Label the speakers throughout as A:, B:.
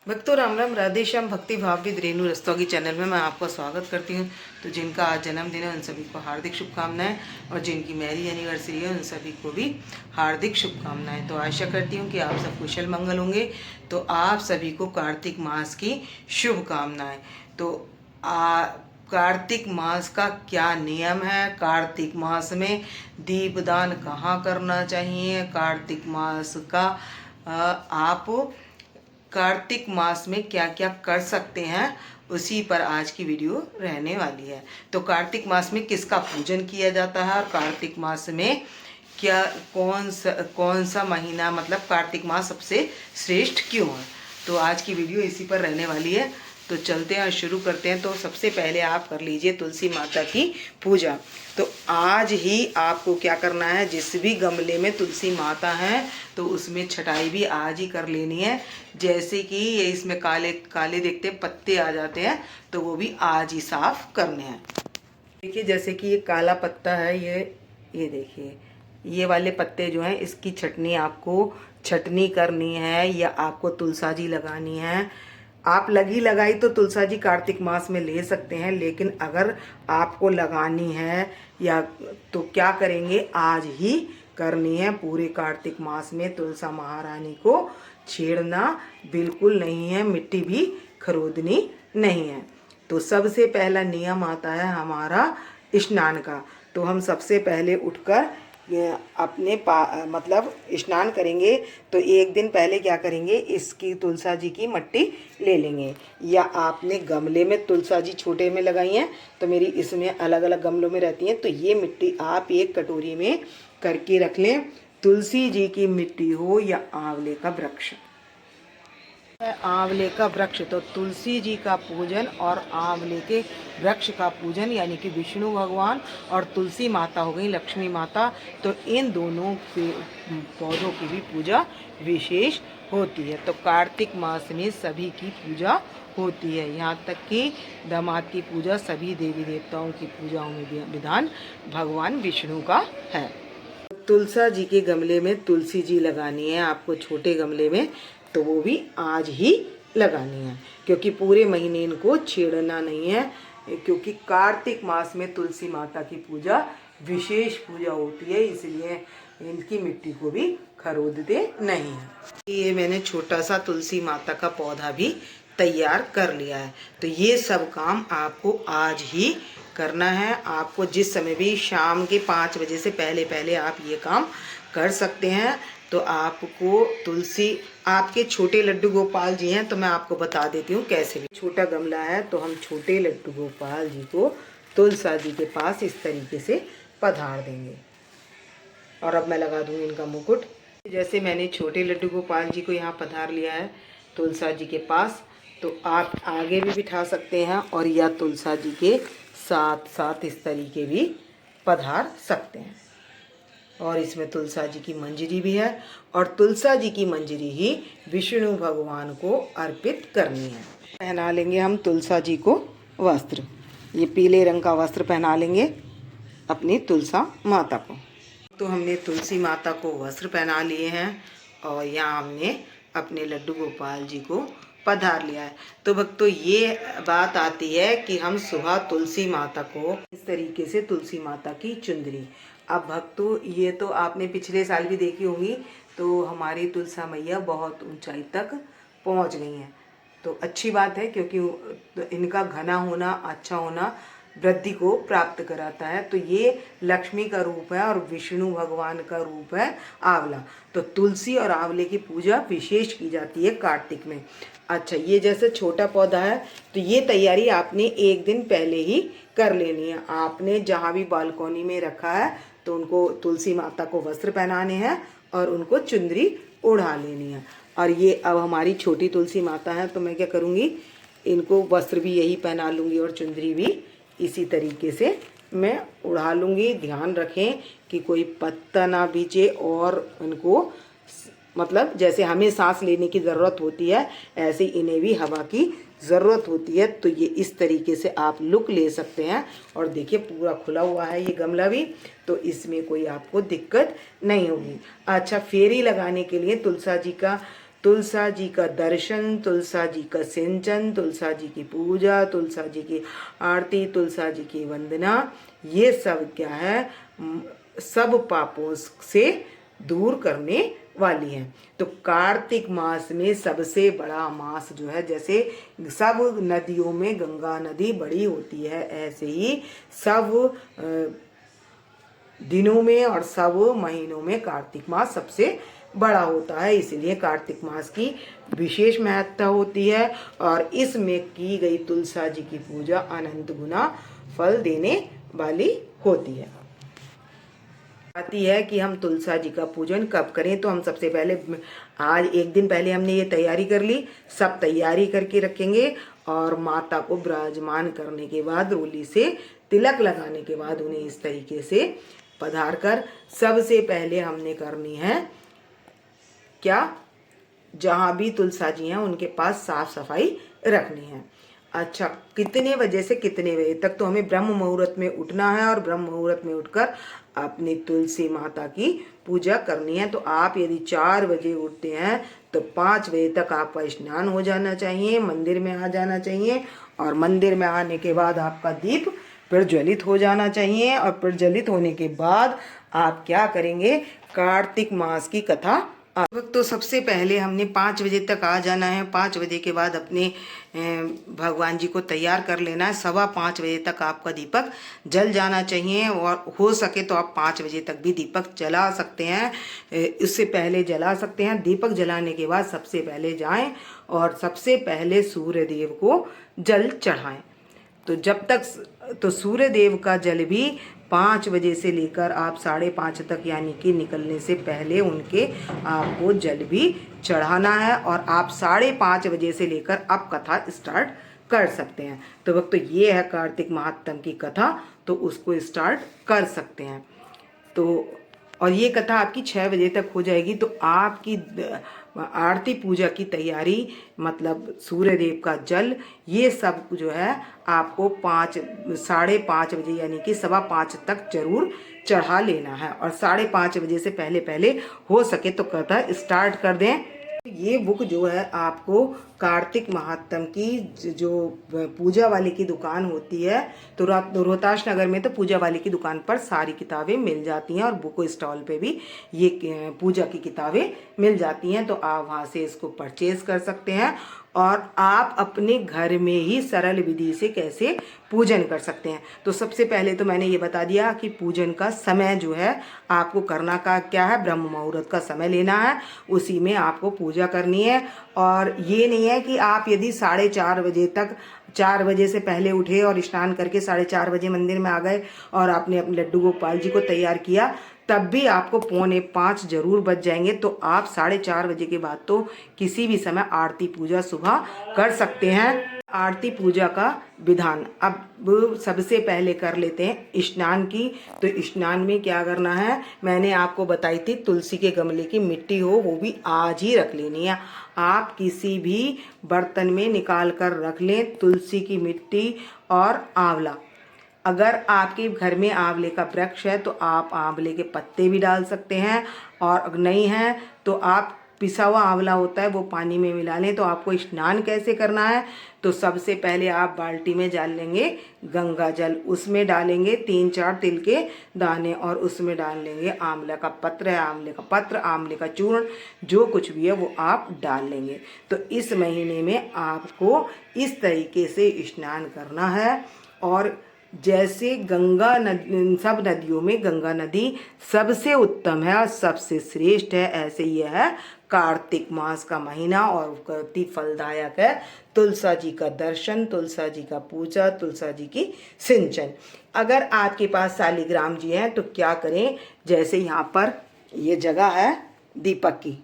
A: भक्तों राम राम, राधे श्याम। भक्ति भाव विद रेणु रस्तोगी चैनल में मैं आपका स्वागत करती हूँ। तो जिनका आज जन्मदिन है उन सभी को हार्दिक शुभकामनाएं, और जिनकी मैरिज एनिवर्सरी है उन सभी को भी हार्दिक शुभकामनाएं। तो आशा करती हूँ कि आप सब कुशल मंगल होंगे। तो आप सभी को कार्तिक मास की शुभकामनाएं। तो कार्तिक मास का क्या नियम है, कार्तिक मास में दीपदान कहाँ करना चाहिए, कार्तिक मास का आप कार्तिक मास में क्या क्या कर सकते हैं, उसी पर आज की वीडियो रहने वाली है। तो कार्तिक मास में किसका पूजन किया जाता है, और कार्तिक मास में क्या कौन सा महीना, मतलब कार्तिक मास सबसे श्रेष्ठ क्यों है, तो आज की वीडियो इसी पर रहने वाली है। तो चलते हैं, शुरू करते हैं। तो सबसे पहले आप कर लीजिए तुलसी माता की पूजा। तो आज ही आपको क्या करना है, जिस भी गमले में तुलसी माता है तो उसमें छटाई भी आज ही कर लेनी है। जैसे कि ये इसमें काले काले देखते पत्ते आ जाते हैं, तो वो भी आज ही साफ करने हैं। देखिए जैसे कि ये काला पत्ता है, ये देखिए, ये वाले पत्ते जो हैं इसकी छटनी करनी है, या आपको तुलसाजी लगानी है। आप लगी लगाई तो तुलसाजी कार्तिक मास में ले सकते हैं, लेकिन अगर आपको लगानी है या तो क्या करेंगे, आज ही करनी है। पूरे कार्तिक मास में तुलसा महारानी को छेड़ना बिल्कुल नहीं है, मिट्टी भी खरीदनी नहीं है। तो सबसे पहला नियम आता है हमारा स्नान का। तो हम सबसे पहले उठकर अपने मतलब स्नान करेंगे। तो एक दिन पहले क्या करेंगे, इसकी तुलसा जी की मट्टी ले लेंगे, या आपने गमले में तुलसा जी छोटे में लगाई हैं तो मेरी इसमें अलग अलग गमलों में रहती हैं, तो ये मिट्टी आप एक कटोरी में करके रख लें। तुलसी जी की मिट्टी हो या आंवले का वृक्ष, आंवले का वृक्ष, तो तुलसी जी का पूजन और आंवले के वृक्ष का पूजन, यानी कि विष्णु भगवान और तुलसी माता हो गई लक्ष्मी माता, तो इन दोनों पौधों की भी पूजा विशेष होती है। तो कार्तिक मास में सभी की पूजा होती है, यहाँ तक कि दामाद की पूजा, सभी देवी देवताओं की पूजाओं में विधान भगवान विष्णु का है। तुलसा जी के गमले में तुलसी जी लगानी है आपको, छोटे गमले में, तो वो भी आज ही लगानी है, क्योंकि पूरे महीने इनको छेड़ना नहीं है। क्योंकि कार्तिक मास में तुलसी माता की पूजा विशेष पूजा होती है, इसलिए इनकी मिट्टी को भी खरीदते नहीं है। ये मैंने छोटा सा तुलसी माता का पौधा भी तैयार कर लिया है। तो ये सब काम आपको आज ही करना है। आपको जिस समय भी शाम के 5 बजे से पहले पहले आप ये काम कर सकते हैं। तो आपको तुलसी, आपके छोटे लड्डू गोपाल जी हैं, तो मैं आपको बता देती हूँ कैसे। भी छोटा गमला है तो हम छोटे लड्डू गोपाल जी को तुलसा जी के पास इस तरीके से पधार देंगे। और अब मैं लगा दूँगी इनका मुकुट। जैसे मैंने छोटे लड्डू गोपाल जी को यहाँ पधार लिया है तुलसा जी के पास, तो आप आगे भी बिठा सकते हैं, और या तुलसा जी के साथ साथ इस तरीके भी पधार सकते हैं। और इसमें तुलसा जी की मंजरी भी है, और तुलसा जी की मंजरी ही विष्णु भगवान को अर्पित करनी है। पहना लेंगे हम तुलसा जी को वस्त्र, ये पीले रंग का वस्त्र पहना लेंगे अपनी तुलसा माता को। तो हमने तुलसी माता को वस्त्र पहना लिए हैं, और यहाँ हमने अपने लड्डू गोपाल जी को पधार लिया है। तो भक्तों ये बात आती है कि हम सुबह तुलसी माता को इस तरीके से, तुलसी माता की चुंदरी, अब भक्तों ये तो आपने पिछले साल भी देखी होंगी, तो हमारी तुलसा मैया बहुत ऊंचाई तक पहुंच गई हैं। तो अच्छी बात है, क्योंकि इनका घना होना, अच्छा होना वृद्धि को प्राप्त कराता है। तो ये लक्ष्मी का रूप है और विष्णु भगवान का रूप है आंवला। तो तुलसी और आंवले की पूजा विशेष की जाती है कार्तिक में। अच्छा, ये जैसे छोटा पौधा है, तो ये तैयारी आपने एक दिन पहले ही कर लेनी है। आपने जहाँ भी बालकोनी में रखा है तो उनको तुलसी माता को वस्त्र पहनाने हैं और उनको चुंदरी ओढ़ा लेनी है। और ये अब हमारी छोटी तुलसी माता है, तो मैं क्या करूँगी, इनको वस्त्र भी यही पहना लूँगी और चुंदरी भी इसी तरीके से मैं उड़ा लूँगी। ध्यान रखें कि कोई पत्ता ना भींचे, और इनको मतलब जैसे हमें सांस लेने की ज़रूरत होती है, ऐसे इन्हें भी हवा की ज़रूरत होती है। तो ये इस तरीके से आप लुक ले सकते हैं। और देखिए पूरा खुला हुआ है ये गमला भी, तो इसमें कोई आपको दिक्कत नहीं होगी। अच्छा, फेरी लगाने के लिए तुलसा जी का दर्शन, तुलसा जी का सिंचन, तुलसा जी की पूजा, तुलसा जी की आरती, तुलसा जी की वंदना, ये सब क्या है, सब पापों से दूर करने वाली है। तो कार्तिक मास में सबसे बड़ा मास जो है, जैसे सब नदियों में गंगा नदी बड़ी होती है, ऐसे ही सब दिनों में और सब महीनों में कार्तिक मास सबसे बड़ा होता है। इसलिए कार्तिक मास की विशेष महत्ता होती है और इसमें की गई तुलसा जी की पूजा अनंत गुना फल देने वाली होती है। आती है कि हम तुलसा जी का पूजन कब करें। तो हम सबसे पहले आज एक दिन पहले हमने ये तैयारी कर ली, सब तैयारी करके रखेंगे और माता को विराजमान करने के बाद रोली से तिलक लगाने के बाद उन्हें इस तरीके से पधार कर सबसे पहले हमने करनी है क्या, जहाँ भी तुलसा जी हैं उनके पास साफ सफाई रखनी है। अच्छा, कितने बजे से कितने बजे तक, तो हमें ब्रह्म मुहूर्त में उठना है और ब्रह्म मुहूर्त में उठकर अपनी तुलसी माता की पूजा करनी है। तो आप यदि 4 बजे उठते हैं तो 5 बजे तक आपका स्नान हो जाना चाहिए, मंदिर में आ जाना चाहिए और मंदिर में आने के बाद आपका दीप प्रज्वलित हो जाना चाहिए। और प्रज्वलित होने के बाद आप क्या करेंगे, कार्तिक मास की कथा। तो सबसे पहले हमने 5 बजे तक आ जाना है। 5 बजे के बाद अपने भगवान जी को तैयार कर लेना है। 5:15 बजे तक आपका दीपक जल जाना चाहिए और हो सके तो आप 5 बजे तक भी दीपक जला सकते हैं, इससे पहले जला सकते हैं। दीपक जलाने के बाद सबसे पहले जाएं और सबसे पहले सूर्य देव को जल चढ़ाएं। तो जब तक तो सूर्य देव का जल भी 5 बजे से लेकर आप 5:30 तक, यानी कि निकलने से पहले उनके आपको जल भी चढ़ाना है और आप 5:30 बजे से लेकर अब कथा स्टार्ट कर सकते हैं। तो वक्त तो ये है कार्तिक महात्म की कथा, तो उसको स्टार्ट कर सकते हैं। तो और ये कथा आपकी 6 बजे तक हो जाएगी। तो आपकी आरती पूजा की तैयारी, मतलब सूर्य देव का जल, ये सब जो है आपको 5:30 बजे यानी कि 5:15 तक जरूर चढ़ा लेना है और 5:30 बजे से पहले पहले हो सके तो कथा स्टार्ट कर दें। ये बुक जो है आपको कार्तिक महात्म की जो पूजा वाले की दुकान होती है, तो रोहतास नगर में तो पूजा वाले की दुकान पर सारी किताबें मिल जाती हैं और बुक स्टॉल पे भी ये पूजा की किताबें मिल जाती हैं। तो आप वहाँ से इसको परचेज कर सकते हैं और आप अपने घर में ही सरल विधि से कैसे पूजन कर सकते हैं। तो सबसे पहले तो मैंने ये बता दिया कि पूजन का समय जो है आपको करना का क्या है, ब्रह्म मुहूर्त का समय लेना है, उसी में आपको पूजा करनी है। और ये नहीं है कि आप यदि 4:30 बजे तक, 4 बजे से पहले उठे और स्नान करके 4:30 बजे मंदिर में आ गए और आपने अपने लड्डू गोपाल जी को तैयार किया, तब भी आपको 4:45 जरूर बज जाएंगे। तो आप 4:30 बजे के बाद तो किसी भी समय आरती पूजा सुबह कर सकते हैं। आरती पूजा का विधान अब सबसे पहले कर लेते हैं स्नान की। तो स्नान में क्या करना है, मैंने आपको बताई थी, तुलसी के गमले की मिट्टी हो वो भी आज ही रख लेनी है। आप किसी भी बर्तन में निकाल कर रख लें तुलसी की मिट्टी और आंवला। अगर आपके घर में आंवले का वृक्ष है तो आप आंवले के पत्ते भी डाल सकते हैं, और अगर नहीं है तो आप पिसा हुआ आंवला होता है वो पानी में मिला लें। तो आपको स्नान कैसे करना है, तो सबसे पहले आप बाल्टी में डाल लेंगे गंगा जल, उसमें डालेंगे 3-4 तिल के दाने और उसमें डाल लेंगे आंवला का पत्र है, आंवले का पत्र, आंवले का चूर्ण, जो कुछ भी है वो आप डाल लेंगे। तो इस महीने में आपको इस तरीके से स्नान करना है। और जैसे गंगा नदी, सब नदियों में गंगा नदी सबसे उत्तम है और सबसे श्रेष्ठ है, ऐसे ही है कार्तिक मास का महीना और अति फलदायक है। तुलसा जी का दर्शन, तुलसा जी का पूजा, तुलसा जी की सिंचन। अगर आपके पास शालिग्राम जी हैं तो क्या करें, जैसे यहाँ पर ये जगह है दीपक की,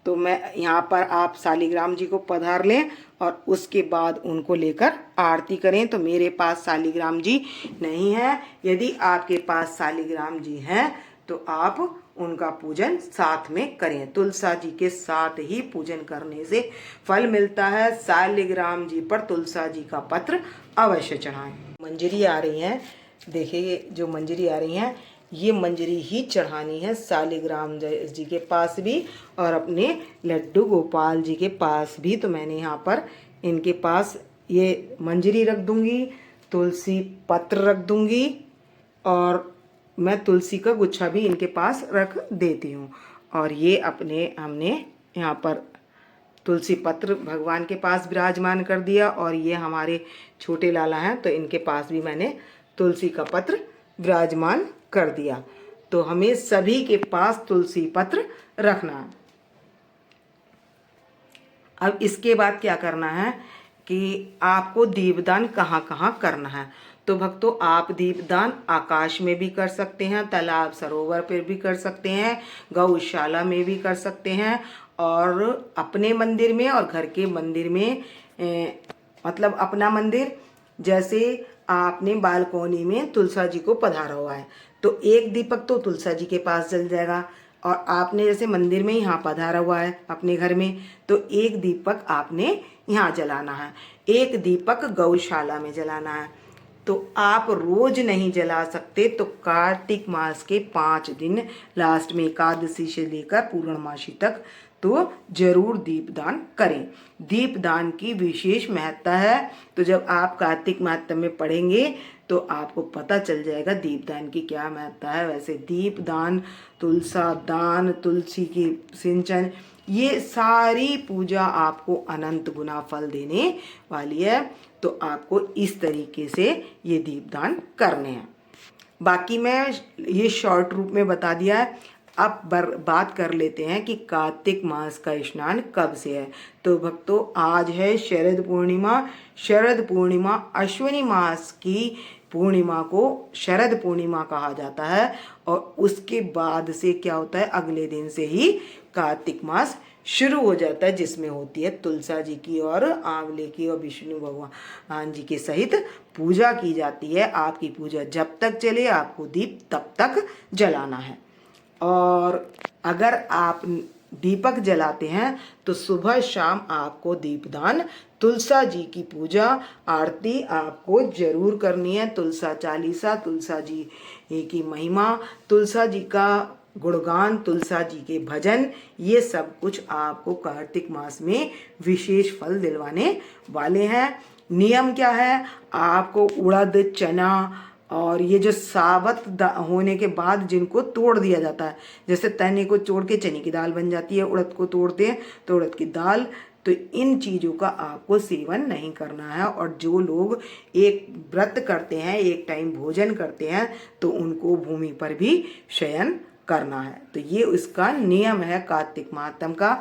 A: तो मैं यहाँ पर आप शालिग्राम जी को पधार लें और उसके बाद उनको लेकर आरती करें। तो मेरे पास शालिग्राम जी नहीं है, यदि आपके पास शालिग्राम जी हैं तो आप उनका पूजन साथ में करें। तुलसा जी के साथ ही पूजन करने से फल मिलता है। शालिग्राम जी पर तुलसा जी का पत्र अवश्य चढ़ाएं। मंजरी आ रही हैं, देखिए जो मंजरी आ रही हैं ये मंजरी ही चढ़ानी है शालिग्राम जी के पास भी और अपने लड्डू गोपाल जी के पास भी। तो मैंने यहाँ पर इनके पास ये मंजरी रख दूंगी, तुलसी पत्र रख दूंगी और मैं तुलसी का गुच्छा भी इनके पास रख देती हूँ। और ये अपने हमने यहाँ पर तुलसी पत्र भगवान के पास विराजमान कर दिया और ये हमारे छोटे लाला हैं तो इनके पास भी मैंने तुलसी का पत्र विराजमान कर दिया। तो हमें सभी के पास तुलसी पत्र रखना है। अब इसके बाद क्या करना है कि आपको दीपदान कहाँ कहाँ करना है। तो भक्तों, आप दीपदान आकाश में भी कर सकते हैं, तालाब सरोवर पर भी कर सकते हैं, गौशाला में भी कर सकते हैं और अपने मंदिर में और घर के मंदिर में मतलब अपना मंदिर, जैसे आपने बालकोनी में तुलसा जी को पधारा हुआ है तो एक दीपक तो तुलसा जी के पास जल जाएगा और आपने जैसे मंदिर में यहाँ पधारा हुआ है अपने घर में तो एक दीपक आपने यहाँ जलाना है, एक दीपक गौशाला में जलाना है। तो आप रोज नहीं जला सकते तो कार्तिक मास के 5 दिन लास्ट में एकादशी से लेकर पूर्णमासी तक तो जरूर दीपदान करें। दीपदान की विशेष महत्ता है। तो जब आप कार्तिक माह में पढ़ेंगे तो आपको पता चल जाएगा दीपदान की क्या महत्ता है। वैसे दीपदान, तुलसा दान, तुलसी की सिंचन, ये सारी पूजा आपको अनंत गुना फल देने वाली है। तो आपको इस तरीके से ये दीपदान करने हैं। बाकी मैं ये शॉर्ट रूप में बता दिया है। अब बात कर लेते हैं कि कार्तिक मास का स्नान कब से है। तो भक्तों, आज है शरद पूर्णिमा। शरद पूर्णिमा अश्विनी मास की पूर्णिमा को शरद पूर्णिमा कहा जाता है और उसके बाद से क्या होता है, अगले दिन से ही कार्तिक मास शुरू हो जाता है, जिसमें होती है तुलसा जी की और आंवले की और विष्णु भगवान जी के सहित पूजा की जाती है। आपकी पूजा जब तक चले आपको दीप तब तक जलाना है। और अगर आप दीपक जलाते हैं तो सुबह शाम आपको दीपदान, तुलसा जी की पूजा आरती आपको जरूर करनी है। तुलसा चालीसा, तुलसा जी की महिमा, तुलसा जी का गुणगान, तुलसा जी के भजन, ये सब कुछ आपको कार्तिक मास में विशेष फल दिलवाने वाले हैं। नियम क्या है, आपको उड़द, चना और ये जो साबत होने के बाद जिनको तोड़ दिया जाता है, जैसे तने को तोड़ के चने की दाल बन जाती है, उड़द को तोड़ते हैं तो उड़द की दाल, तो इन चीज़ों का आपको सेवन नहीं करना है। और जो लोग एक व्रत करते हैं, एक टाइम भोजन करते हैं, तो उनको भूमि पर भी शयन करना है। तो ये उसका नियम है कार्तिक माहत्म का।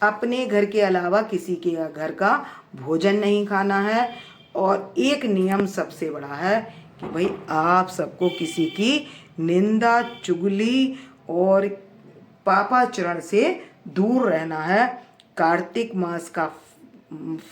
A: अपने घर के अलावा किसी के घर का भोजन नहीं खाना है। और एक नियम सबसे बड़ा है कि भाई आप सबको किसी की निंदा, चुगली और पापाचरण से दूर रहना है। कार्तिक मास का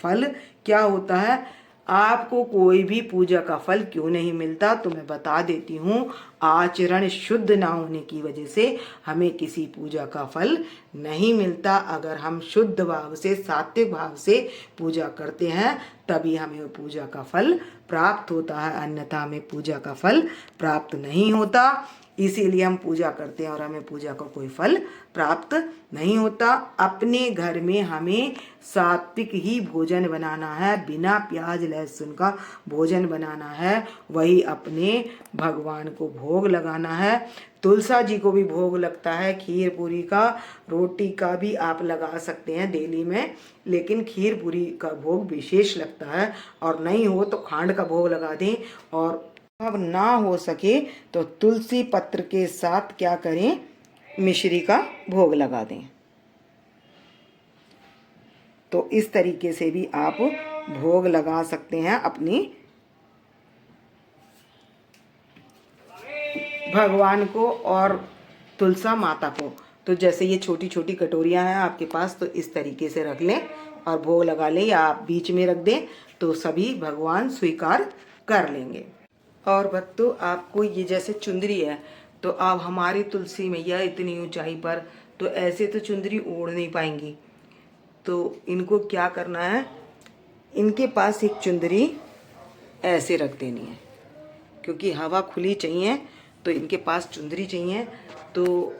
A: फल क्या होता है, आपको कोई भी पूजा का फल क्यों नहीं मिलता तो मैं बता देती हूँ। आचरण शुद्ध ना होने की वजह से हमें किसी पूजा का फल नहीं मिलता। अगर हम शुद्ध भाव से, सात्विक भाव से पूजा करते हैं तभी हमें पूजा का फल प्राप्त होता है, अन्यथा हमें पूजा का फल प्राप्त नहीं होता। इसीलिए हम पूजा करते हैं और हमें पूजा का कोई फल प्राप्त नहीं होता। अपने घर में हमें सात्विक ही भोजन बनाना है, बिना प्याज लहसुन का भोजन बनाना है, वही अपने भगवान को भोग लगाना है। तुलसा जी को भी भोग लगता है, खीर पूरी का, रोटी का भी आप लगा सकते हैं डेली में, लेकिन खीर पूरी का भोग विशेष लगता है। और नहीं हो तो खांड का भोग लगा दें। और अब ना हो सके तो तुलसी पत्र के साथ क्या करें, मिश्री का भोग लगा दें। तो इस तरीके से भी आप भोग लगा सकते हैं अपनी भगवान को और तुलसा माता को। तो जैसे ये छोटी छोटी कटोरियां हैं आपके पास, तो इस तरीके से रख लें और भोग लगा लें, या आप बीच में रख दें तो सभी भगवान स्वीकार कर लेंगे। और भक्तों, आपको ये जैसे चुंदरी है, तो आप हमारी तुलसी मैया इतनी ऊंचाई पर, तो ऐसे तो चुंदरी ओढ़ नहीं पाएंगी। तो इनको क्या करना है, इनके पास एक चुंदरी ऐसे रख देनी है, क्योंकि हवा खुली चाहिए तो इनके पास चुंदरी चाहिए। तो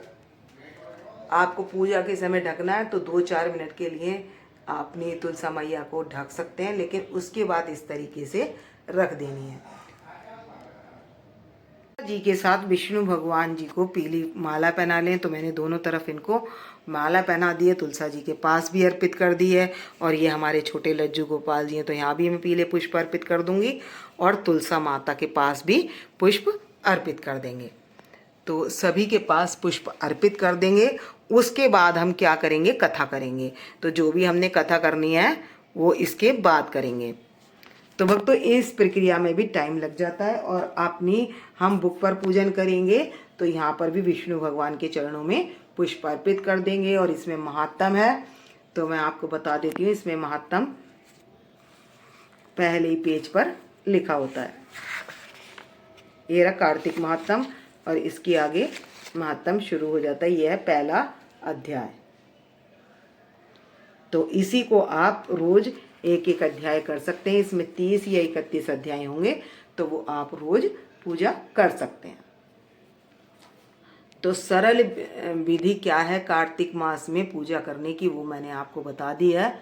A: आपको पूजा के समय ढकना है तो 2-4 मिनट के लिए अपनी तुलसा मैया को ढक सकते हैं, लेकिन उसके बाद इस तरीके से रख देनी है। जी के साथ विष्णु भगवान जी को पीली माला पहना लें। तो मैंने दोनों तरफ इनको माला पहना दी है, तुलसा जी के पास भी अर्पित कर दी है, और ये हमारे छोटे लज्जू गोपाल जी हैं तो यहाँ भी मैं पीले पुष्प अर्पित कर दूंगी, और तुलसा माता के पास भी पुष्प अर्पित कर देंगे। तो सभी के पास पुष्प अर्पित कर देंगे। उसके बाद हम क्या करेंगे, कथा करेंगे। तो जो भी हमने कथा करनी है वो इसके बाद करेंगे। तो भक्तों इस प्रक्रिया में भी टाइम लग जाता है, और अपनी हम बुक पर पूजन करेंगे तो यहाँ पर भी विष्णु भगवान के चरणों में पुष्प अर्पित कर देंगे। और इसमें महात्म है, तो मैं आपको बता देती हूँ। इसमें महात्म पहले ही पेज पर लिखा होता है। ये रहा कार्तिक महात्म, और इसके आगे महात्म शुरू हो जाता है। यह है पहला अध्याय। तो इसी को आप रोज एक एक अध्याय कर सकते हैं। इसमें 30 या 31 अध्याय होंगे, तो वो आप रोज पूजा कर सकते हैं। तो सरल विधि क्या है कार्तिक मास में पूजा करने की, वो मैंने आपको बता दी है।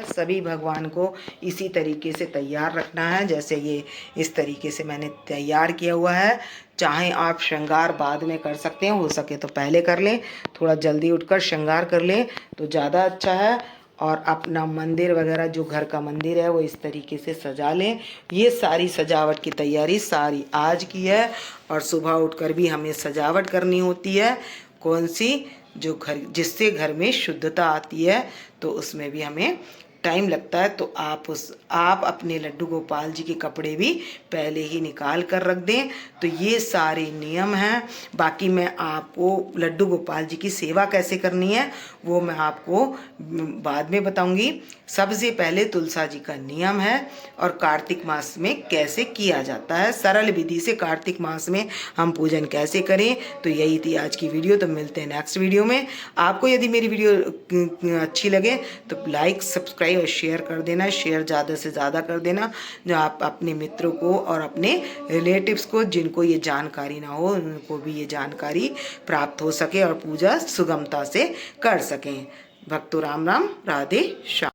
A: सभी भगवान को इसी तरीके से तैयार रखना है, जैसे ये इस तरीके से मैंने तैयार किया हुआ है। चाहे आप श्रृंगार बाद में कर सकते हैं, हो सके तो पहले कर लें, थोड़ा जल्दी उठकर श्रृंगार कर लें तो ज़्यादा अच्छा है। और अपना मंदिर वगैरह जो घर का मंदिर है वो इस तरीके से सजा लें। ये सारी सजावट की तैयारी सारी आज की है, और सुबह उठकर भी हमें सजावट करनी होती है। कौन सी, जो घर जिससे घर में शुद्धता आती है, तो उसमें भी हमें टाइम लगता है। तो आप अपने लड्डू गोपाल जी के कपड़े भी पहले ही निकाल कर रख दें। तो ये सारे नियम हैं। बाकी मैं आपको लड्डू गोपाल जी की सेवा कैसे करनी है वो मैं आपको बाद में बताऊंगी। सबसे पहले तुलसा जी का नियम है, और कार्तिक मास में कैसे किया जाता है, सरल विधि से कार्तिक मास में हम पूजन कैसे करें। तो यही थी आज की वीडियो। तो मिलते हैं नेक्स्ट वीडियो में। आपको यदि मेरी वीडियो अच्छी लगे तो लाइक, सब्सक्राइब और शेयर कर देना। शेयर ज़्यादा से ज़्यादा कर देना, जो आप अपने मित्रों को और अपने रिलेटिव्स को जिनको ये जानकारी ना हो उनको भी ये जानकारी प्राप्त हो सके और पूजा सुगमता से कर सकें। भक्तों राम राम, राधे श्याम।